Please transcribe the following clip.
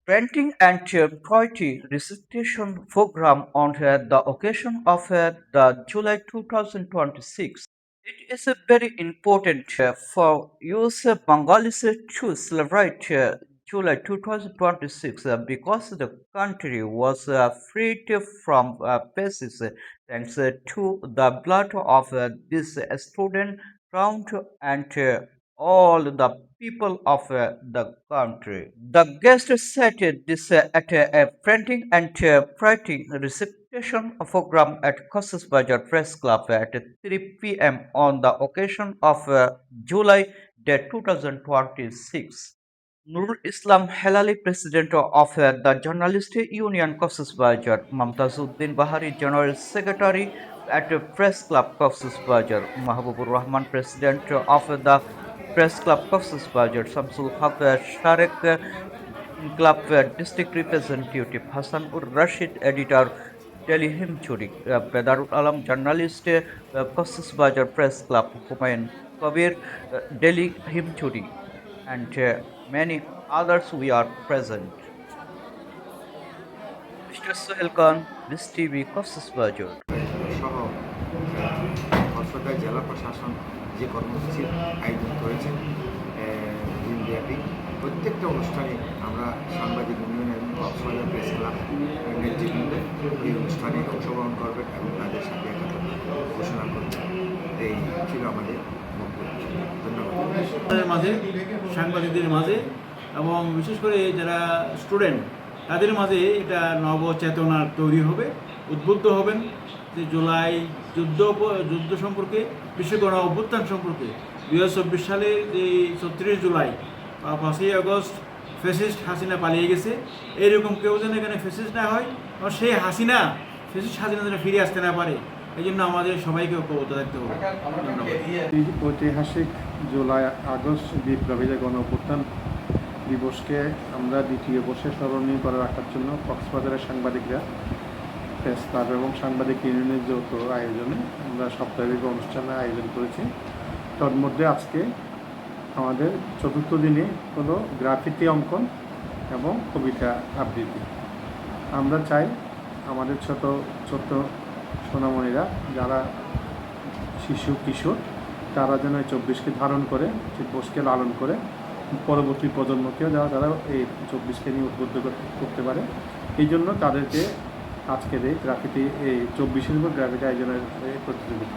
Printing and Poetry Recitation Program on the occasion of the July 2026. It is very important for US Bengalis to celebrate July 2026 because the country was freed from fascism thanks to the blood of this student round and all the people of the country. The guest said this at a printing and writing recitation program at Cox's Bazar Press Club at 3 p.m. on the occasion of July Day 2026. Nurul Islam Helali, President of the Journalist Union Cox's Bazar, Mamtazuddin Bahari, General Secretary at Press Club Cox's Bazar, Mahbubur Rahman, President of the Press Club Cox's Bazar, Samsul Haq Sharek, Club District Representative Hassan Ur Rashid, Editor Delhi Himchuri, Bedarul Alam, Journalist Cox's Bazar Press Club, Humayun Kabir, Delhi Himchuri, and many others we are present. Mr. Sohail Khan, This TV, Cox's Bazar. সহ কক্সবাজার জেলা প্রশাসন যে কর্মসূচির আয়োজন করেছেন দিনব্যাপী প্রত্যেকটা অনুষ্ঠানে আমরা সাংবাদিক ইউনিয়ন এবং কক্সবাজার প্রেস ক্লাব নেতৃবৃন্দ এই অনুষ্ঠানে অংশগ্রহণ করবেন এবং তাদের সাথে একাত্মতা ঘোষণা করবেন। এই ছিল আমাদের বক্তব্য। ধন্যবাদ। মাঝে সাংবাদিকদের মাঝে এবং বিশেষ করে যারা স্টুডেন্ট তাদের মাঝে এটা নবচেতনা তৈরি হবে, উদ্বুদ্ধ হবেন যে জুলাই যুদ্ধ সম্পর্কে, বিশেষ করে অভ্যুত্থান সম্পর্কে 2024 সালের যে 36 জুলাই বা 5ই আগস্ট ফ্যাসিস্ট হাসিনা পালিয়ে গেছে, এইরকম কেউ যেন এখানে ফ্যাসিস্ট না হয় এবং সেই ফ্যাসিস্ট হাসিনা যেন ফিরে আসতে না পারে, এই জন্য আমাদের সবাইকে ঐক্যবদ্ধ থাকতে হবে। ঐতিহাসিক জুলাই আগস্ট বিপ্লবী যে গণ অভ্যুত্থান দিবসকে আমরা দ্বিতীয় বর্ষে স্মরণীয় করে রাখার জন্য কক্সবাজারের সাংবাদিকরা প্রেস ক্লাব এবং সাংবাদিক ইউনিয়নের যৌথ আয়োজনে আমরা সাপ্তাহিক অনুষ্ঠানের আয়োজন করেছি। তার মধ্যে আজকে আমাদের চতুর্থ দিনে হলো গ্রাফিতি অঙ্কন এবং কবিতা আবৃত্তি। আমরা চাই আমাদের ছোট সোনামণিরা যারা শিশু কিশোর তারা যেন এই 24কে ধারণ করে, দিবসকে লালন করে পরবর্তী প্রজন্মকেও যারা এই 24কে নিয়ে উদ্বুদ্ধ করতে পারে। এই জন্য তাদেরকে আজকের এই 24 গ্রাফিতি আয়োজনের প্রতিযোগিতা।